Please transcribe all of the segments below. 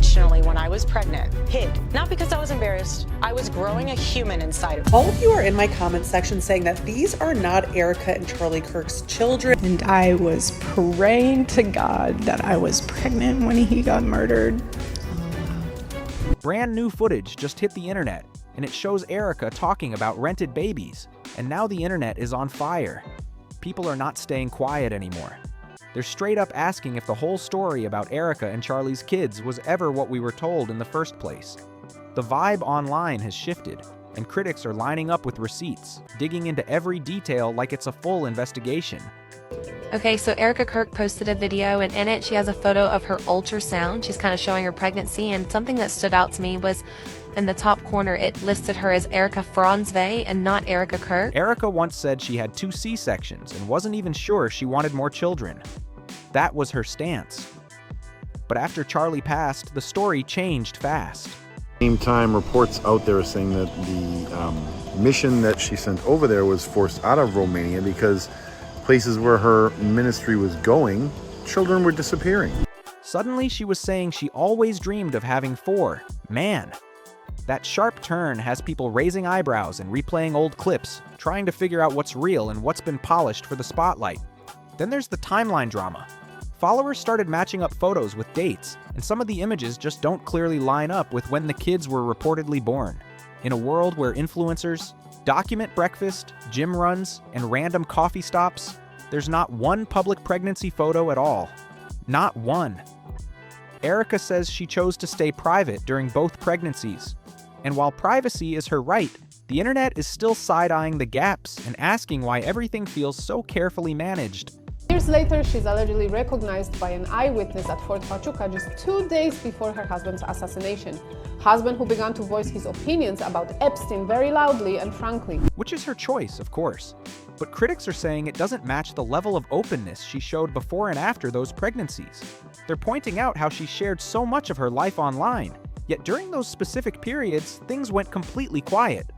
intentionally, when I was pregnant, hid. Not because I was embarrassed. I was growing a human inside of me. All of you are in my comment section saying that these are not Erika and Charlie Kirk's children. And I was praying to God that I was pregnant when he got murdered. Brand new footage just hit the internet, and it shows Erika talking about rented babies. And now the internet is on fire. People are not staying quiet anymore. They're straight up asking if the whole story about Erika and Charlie's kids was ever what we were told in the first place. The vibe online has shifted, and critics are lining up with receipts, digging into every detail like it's a full investigation. Okay, so Erika Kirk posted a video, and in it she has a photo of her ultrasound. She's kind of showing her pregnancy, and something that stood out to me was in the top corner, it listed her as Erika Franzve and not Erika Kirk. Erika once said she had 2 C-sections and wasn't even sure she wanted more children. That was her stance. But after Charlie passed, the story changed fast. Same time, reports out there are saying that the mission that she sent over there was forced out of Romania because places where her ministry was going, children were disappearing. Suddenly, she was saying she always dreamed of having 4. Man, that sharp turn has people raising eyebrows and replaying old clips, trying to figure out what's real and what's been polished for the spotlight. Then there's the timeline drama. Followers started matching up photos with dates, and some of the images just don't clearly line up with when the kids were reportedly born. In a world where influencers document breakfast, gym runs, and random coffee stops, there's not one public pregnancy photo at all. Not one. Erika says she chose to stay private during both pregnancies. And while privacy is her right, the internet is still side-eyeing the gaps and asking why everything feels so carefully managed. Years later, she's allegedly recognized by an eyewitness at Fort Huachuca just 2 days before her husband's assassination. Husband who began to voice his opinions about Epstein very loudly and frankly. Which is her choice, of course. But critics are saying it doesn't match the level of openness she showed before and after those pregnancies. They're pointing out how she shared so much of her life online, yet during those specific periods, things went completely quiet.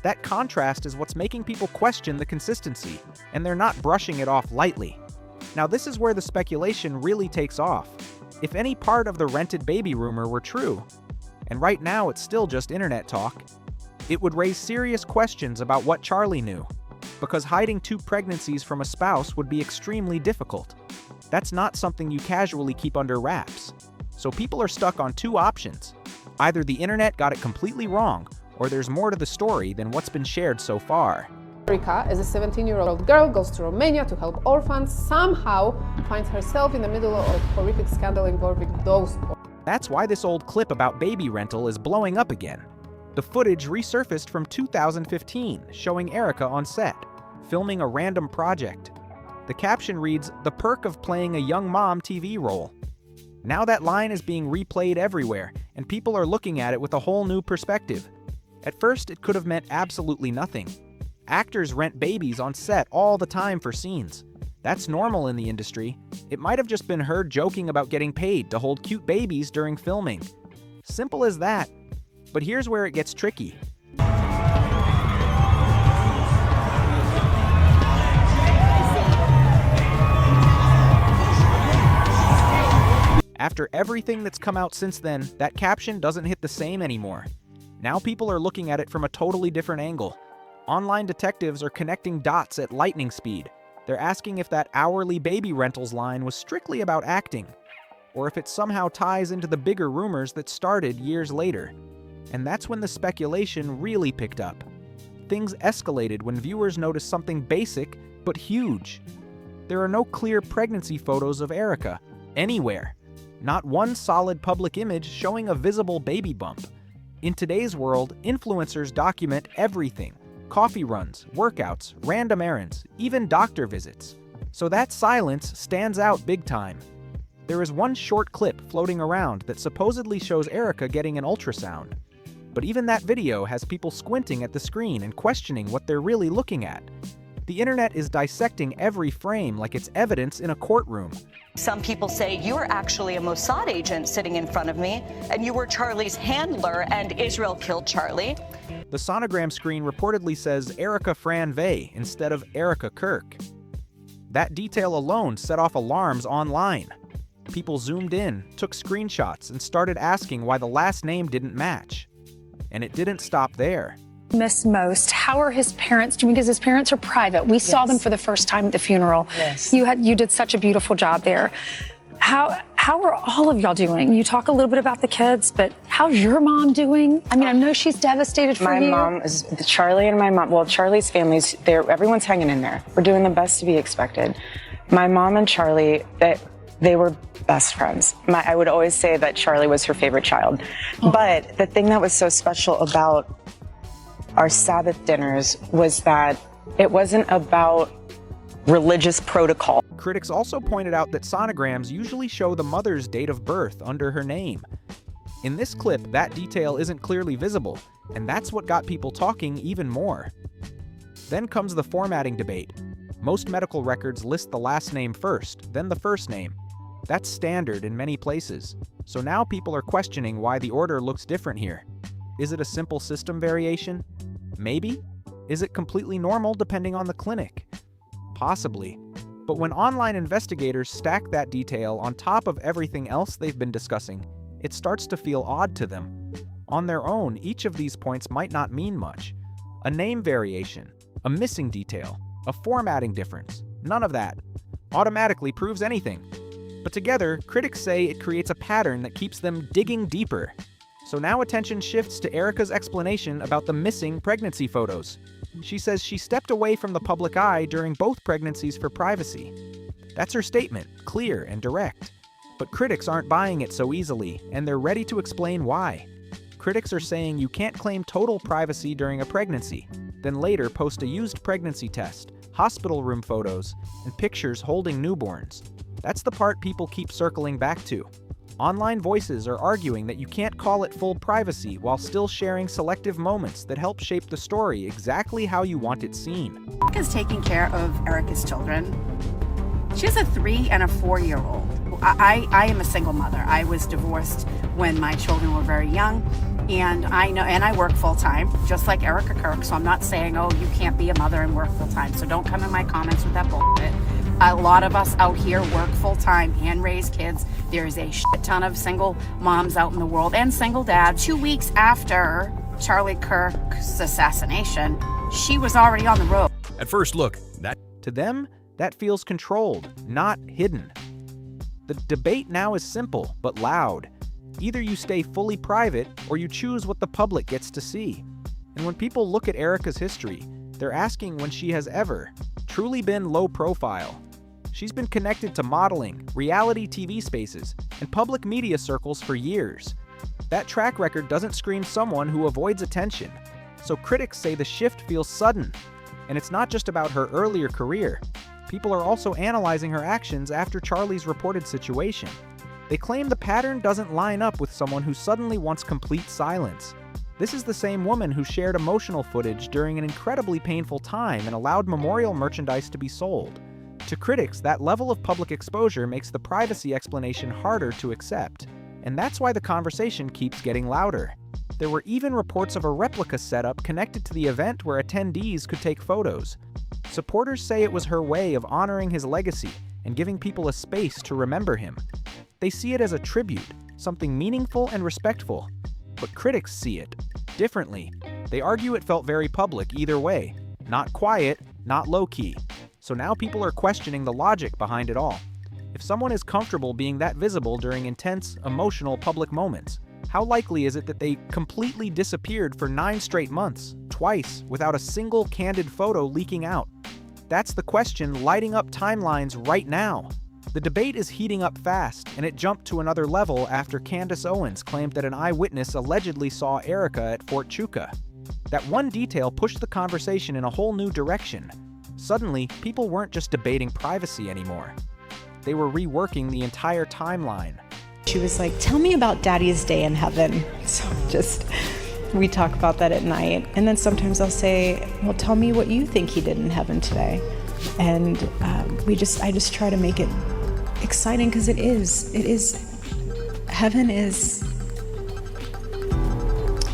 That contrast is what's making people question the consistency, and they're not brushing it off lightly. Now this is where the speculation really takes off. If any part of the rented baby rumor were true, and right now it's still just internet talk, it would raise serious questions about what Charlie knew, because hiding 2 pregnancies from a spouse would be extremely difficult. That's not something you casually keep under wraps. So people are stuck on 2 options. Either the internet got it completely wrong, or there's more to the story than what's been shared so far. Erika, as a 17-year-old girl, goes to Romania to help orphans, somehow finds herself in the middle of a horrific scandal involving those. That's why this old clip about baby rental is blowing up again. The footage resurfaced from 2015, showing Erika on set, filming a random project. The caption reads, "The perk of playing a young mom TV role." Now that line is being replayed everywhere, and people are looking at it with a whole new perspective. At first, it could have meant absolutely nothing. Actors rent babies on set all the time for scenes. That's normal in the industry. It might have just been her joking about getting paid to hold cute babies during filming. Simple as that. But here's where it gets tricky. After everything that's come out since then, that caption doesn't hit the same anymore. Now people are looking at it from a totally different angle. Online detectives are connecting dots at lightning speed. They're asking if that hourly baby rentals line was strictly about acting, or if it somehow ties into the bigger rumors that started years later. And that's when the speculation really picked up. Things escalated when viewers noticed something basic but huge. There are no clear pregnancy photos of Erika anywhere. Not one solid public image showing a visible baby bump. In today's world, influencers document everything. Coffee runs, workouts, random errands, even doctor visits. So that silence stands out big time. There is one short clip floating around that supposedly shows Erika getting an ultrasound. But even that video has people squinting at the screen and questioning what they're really looking at. The internet is dissecting every frame like it's evidence in a courtroom. Some people say you were actually a Mossad agent sitting in front of me, and you were Charlie's handler, and Israel killed Charlie. The sonogram screen reportedly says Erika Franzve instead of Erika Kirk. That detail alone set off alarms online. people zoomed in, took screenshots, and started asking why the last name didn't match. And it didn't stop there. Miss most? How are his parents doing? Because his parents are private. We saw them for the first time at the funeral. Yes. You did such a beautiful job there. How are all of y'all doing? You talk a little bit about the kids, but how's your mom doing? I mean, I know she's devastated for you. My mom is Charlie and my mom. Well, Charlie's family's there. Everyone's hanging in there. We're doing the best to be expected. My mom and Charlie, they were best friends. I would always say that Charlie was her favorite child. Oh. But the thing that was so special about our Sabbath dinners was that it wasn't about religious protocol. Critics also pointed out that sonograms usually show the mother's date of birth under her name. In this clip, that detail isn't clearly visible, and that's what got people talking even more. Then comes the formatting debate. Most medical records list the last name first, then the first name. That's standard in many places. So now people are questioning why the order looks different here. Is it a simple system variation? Maybe. Is it completely normal depending on the clinic? Possibly. But when online investigators stack that detail on top of everything else they've been discussing, it starts to feel odd to them. On their own, each of these points might not mean much. A name variation, a missing detail, a formatting difference, none of that automatically proves anything. But together, critics say it creates a pattern that keeps them digging deeper. So now attention shifts to Erika's explanation about the missing pregnancy photos. She says she stepped away from the public eye during both pregnancies for privacy. That's her statement, clear and direct. But critics aren't buying it so easily, and they're ready to explain why. Critics are saying you can't claim total privacy during a pregnancy, then later post a used pregnancy test, hospital room photos, and pictures holding newborns. That's the part people keep circling back to. Online voices are arguing that you can't call it full privacy while still sharing selective moments that help shape the story exactly how you want it seen. Erika's taking care of Erika's children. She has a 3 and a 4-year-old. I am a single mother. I was divorced when my children were very young, and I work full-time, just like Erika Kirk, so I'm not saying, oh, you can't be a mother and work full-time, so don't come in my comments with that bullshit. A lot of us out here work full-time and raise kids. There's a shit ton of single moms out in the world and single dads. 2 weeks after Charlie Kirk's assassination, she was already on the road. At first look, To them, that feels controlled, not hidden. The debate now is simple, but loud. Either you stay fully private, or you choose what the public gets to see. And when people look at Erika's history, they're asking when she has ever truly been low profile. She's been connected to modeling, reality TV spaces, and public media circles for years. That track record doesn't scream someone who avoids attention. So critics say the shift feels sudden. And it's not just about her earlier career. People are also analyzing her actions after Charlie's reported situation. They claim the pattern doesn't line up with someone who suddenly wants complete silence. This is the same woman who shared emotional footage during an incredibly painful time and allowed memorial merchandise to be sold. To critics, that level of public exposure makes the privacy explanation harder to accept. And that's why the conversation keeps getting louder. There were even reports of a replica setup connected to the event where attendees could take photos. Supporters say it was her way of honoring his legacy and giving people a space to remember him. They see it as a tribute, something meaningful and respectful. But critics see it differently. They argue it felt very public either way. Not quiet, not low-key. So now people are questioning the logic behind it all. If someone is comfortable being that visible during intense, emotional public moments, how likely is it that they completely disappeared for 9 straight months, twice, without a single candid photo leaking out? That's the question lighting up timelines right now. The debate is heating up fast, and it jumped to another level after Candace Owens claimed that an eyewitness allegedly saw Erika at Fort Chuka. That one detail pushed the conversation in a whole new direction. Suddenly, people weren't just debating privacy anymore. They were reworking the entire timeline. She was like, tell me about Daddy's day in heaven. So we talk about that at night. And then sometimes I'll say, well, tell me what you think he did in heaven today. And I just try to make it exciting because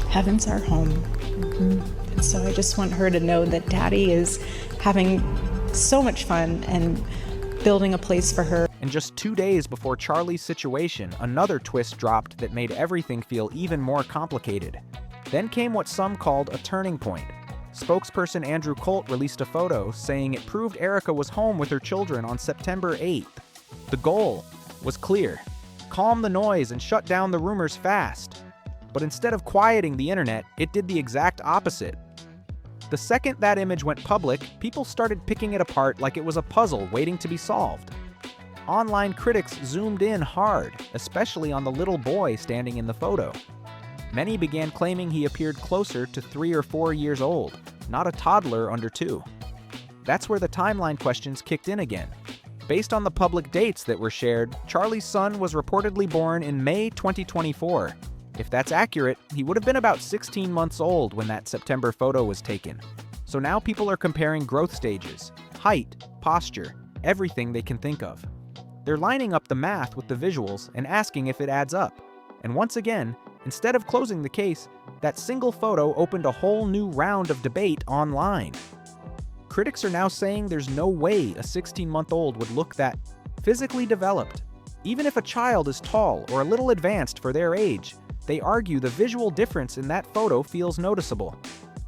heaven's our home. Mm-hmm. And so I just want her to know that Daddy is having so much fun and building a place for her. And just 2 days before Charlie's situation, another twist dropped that made everything feel even more complicated. Then came what some called a turning point. Spokesperson Andrew Colt released a photo saying it proved Erika was home with her children on September 8th. The goal was clear: calm the noise and shut down the rumors fast. But instead of quieting the internet, it did the exact opposite. The second that image went public, people started picking it apart like it was a puzzle waiting to be solved. Online critics zoomed in hard, especially on the little boy standing in the photo. Many began claiming he appeared closer to 3 or 4 years old, not a toddler under 2. That's where the timeline questions kicked in again. Based on the public dates that were shared, Charlie's son was reportedly born in May 2024. If that's accurate, he would have been about 16 months old when that September photo was taken. So now people are comparing growth stages, height, posture, everything they can think of. They're lining up the math with the visuals and asking if it adds up. And once again, instead of closing the case, that single photo opened a whole new round of debate online. Critics are now saying there's no way a 16-month-old would look that physically developed. Even if a child is tall or a little advanced for their age, they argue the visual difference in that photo feels noticeable.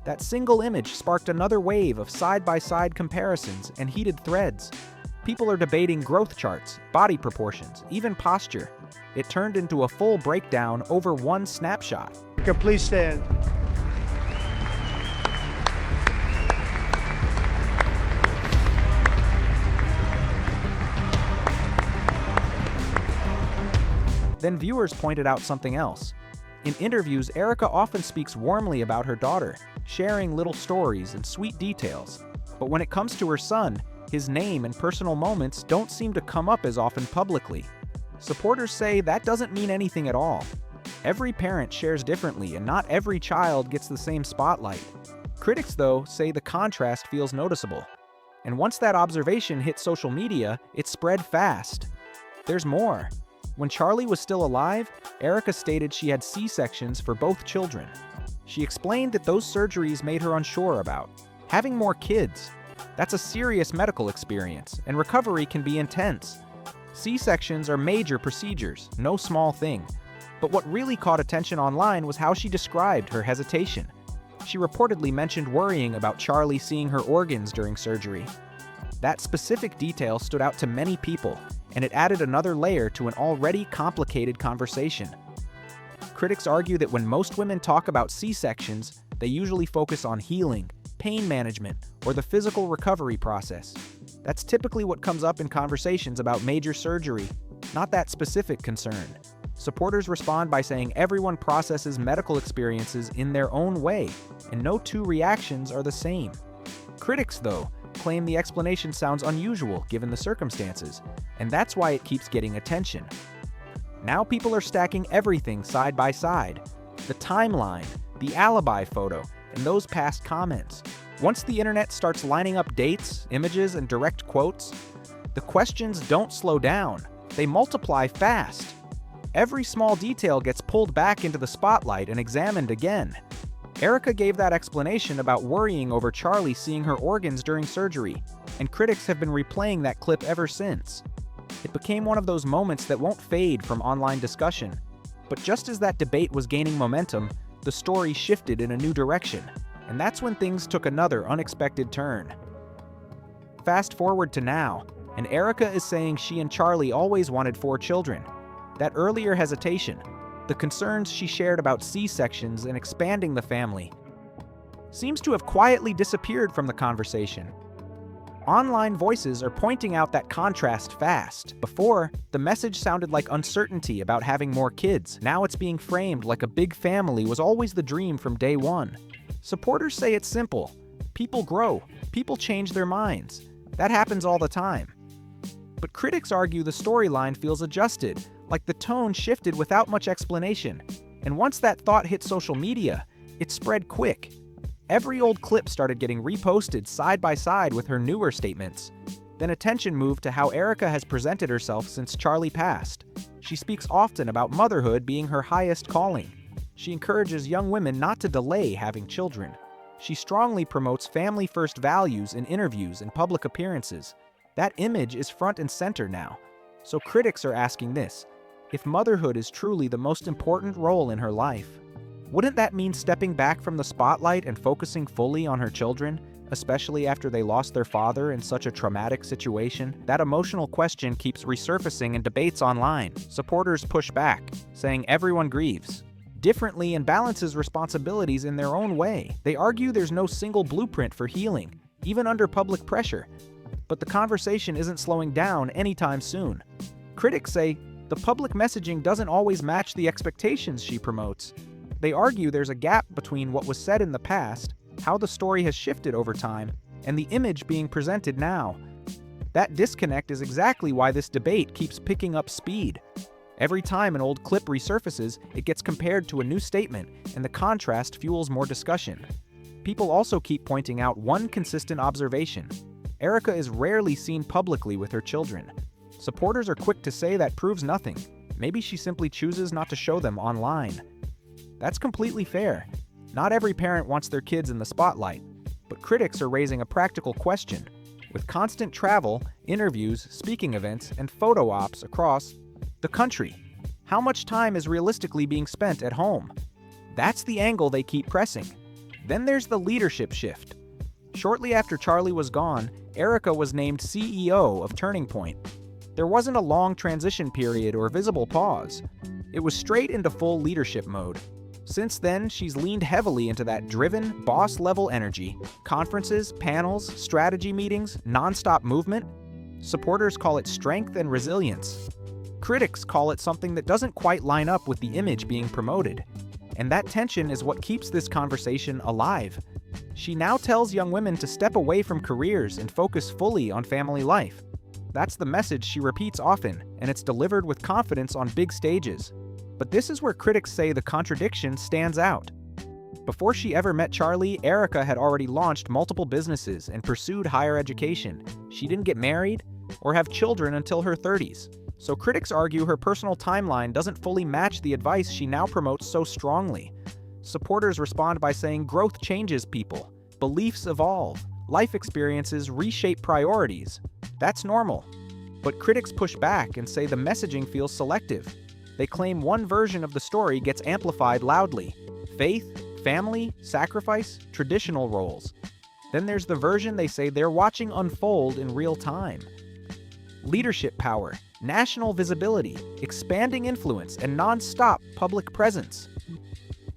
That single image sparked another wave of side-by-side comparisons and heated threads. People are debating growth charts, body proportions, even posture. It turned into a full breakdown over one snapshot. Please stand. Then viewers pointed out something else. In interviews, Erika often speaks warmly about her daughter, sharing little stories and sweet details. But when it comes to her son, his name and personal moments don't seem to come up as often publicly. Supporters say that doesn't mean anything at all. Every parent shares differently, and not every child gets the same spotlight. Critics, though, say the contrast feels noticeable. And once that observation hit social media, it spread fast. There's more. When Charlie was still alive, Erika stated she had C-sections for both children. She explained that those surgeries made her unsure about having more kids. That's a serious medical experience, and recovery can be intense. C-sections are major procedures, no small thing. But what really caught attention online was how she described her hesitation. She reportedly mentioned worrying about Charlie seeing her organs during surgery. That specific detail stood out to many people, and it added another layer to an already complicated conversation. Critics argue that when most women talk about C-sections, they usually focus on healing, pain management, or the physical recovery process. That's typically what comes up in conversations about major surgery, not that specific concern. Supporters respond by saying everyone processes medical experiences in their own way, and no two reactions are the same. Critics, though, claim the explanation sounds unusual given the circumstances, and that's why it keeps getting attention. Now people are stacking everything side by side: the timeline, the alibi photo, and those past comments. Once the internet starts lining up dates, images, and direct quotes, the questions don't slow down. They multiply fast. Every small detail gets pulled back into the spotlight and examined again. Erika gave that explanation about worrying over Charlie seeing her organs during surgery, and critics have been replaying that clip ever since. It became one of those moments that won't fade from online discussion. But just as that debate was gaining momentum, the story shifted in a new direction, and that's when things took another unexpected turn. Fast forward to now, and Erika is saying she and Charlie always wanted 4 children. That earlier hesitation, the concerns she shared about C-sections and expanding the family, seems to have quietly disappeared from the conversation. Online voices are pointing out that contrast fast. Before, the message sounded like uncertainty about having more kids. Now it's being framed like a big family was always the dream from day one. Supporters say it's simple. People grow. People change their minds. That happens all the time. But critics argue the storyline feels adjusted, like the tone shifted without much explanation. And once that thought hit social media, it spread quick. Every old clip started getting reposted side by side with her newer statements. Then attention moved to how Erika has presented herself since Charlie passed. She speaks often about motherhood being her highest calling. She encourages young women not to delay having children. She strongly promotes family-first values in interviews and public appearances. That image is front and center now. So critics are asking this: if motherhood is truly the most important role in her life, wouldn't that mean stepping back from the spotlight and focusing fully on her children, especially after they lost their father in such a traumatic situation? That emotional question keeps resurfacing in debates online. Supporters push back, saying everyone grieves differently and balances responsibilities in their own way. They argue there's no single blueprint for healing, even under public pressure. But the conversation isn't slowing down anytime soon. Critics say the public messaging doesn't always match the expectations she promotes. They argue there's a gap between what was said in the past, how the story has shifted over time, and the image being presented now. That disconnect is exactly why this debate keeps picking up speed. Every time an old clip resurfaces, it gets compared to a new statement, and the contrast fuels more discussion. People also keep pointing out one consistent observation: Erika is rarely seen publicly with her children. Supporters are quick to say that proves nothing. Maybe she simply chooses not to show them online. That's completely fair. Not every parent wants their kids in the spotlight, but critics are raising a practical question. With constant travel, interviews, speaking events, and photo ops across the country, how much time is realistically being spent at home? That's the angle they keep pressing. Then there's the leadership shift. Shortly after Charlie was gone, Erika was named CEO of Turning Point. There wasn't a long transition period or visible pause. It was straight into full leadership mode. Since then, she's leaned heavily into that driven, boss-level energy. Conferences, panels, strategy meetings, non-stop movement. Supporters call it strength and resilience. Critics call it something that doesn't quite line up with the image being promoted. And that tension is what keeps this conversation alive. She now tells young women to step away from careers and focus fully on family life. That's the message she repeats often, and it's delivered with confidence on big stages. But this is where critics say the contradiction stands out. Before she ever met Charlie, Erika had already launched multiple businesses and pursued higher education. She didn't get married or have children until her 30s. So critics argue her personal timeline doesn't fully match the advice she now promotes so strongly. Supporters respond by saying growth changes people, beliefs evolve, life experiences reshape priorities. That's normal. But critics push back and say the messaging feels selective. They claim one version of the story gets amplified loudly: faith, family, sacrifice, traditional roles. Then there's the version they say they're watching unfold in real time. Leadership power, national visibility, expanding influence, and non-stop public presence.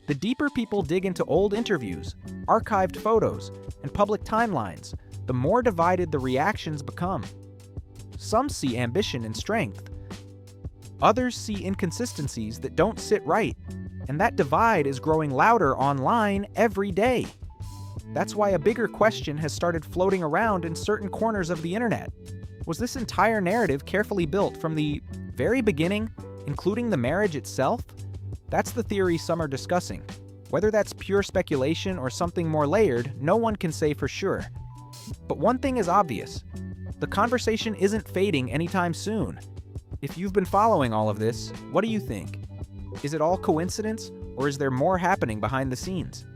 The deeper people dig into old interviews, archived photos, and public timelines, the more divided the reactions become. Some see ambition and strength. Others see inconsistencies that don't sit right, and that divide is growing louder online every day. That's why a bigger question has started floating around in certain corners of the internet. Was this entire narrative carefully built from the very beginning, including the marriage itself? That's the theory some are discussing. Whether that's pure speculation or something more layered, no one can say for sure. But one thing is obvious: the conversation isn't fading anytime soon. If you've been following all of this, what do you think? Is it all coincidence, or is there more happening behind the scenes?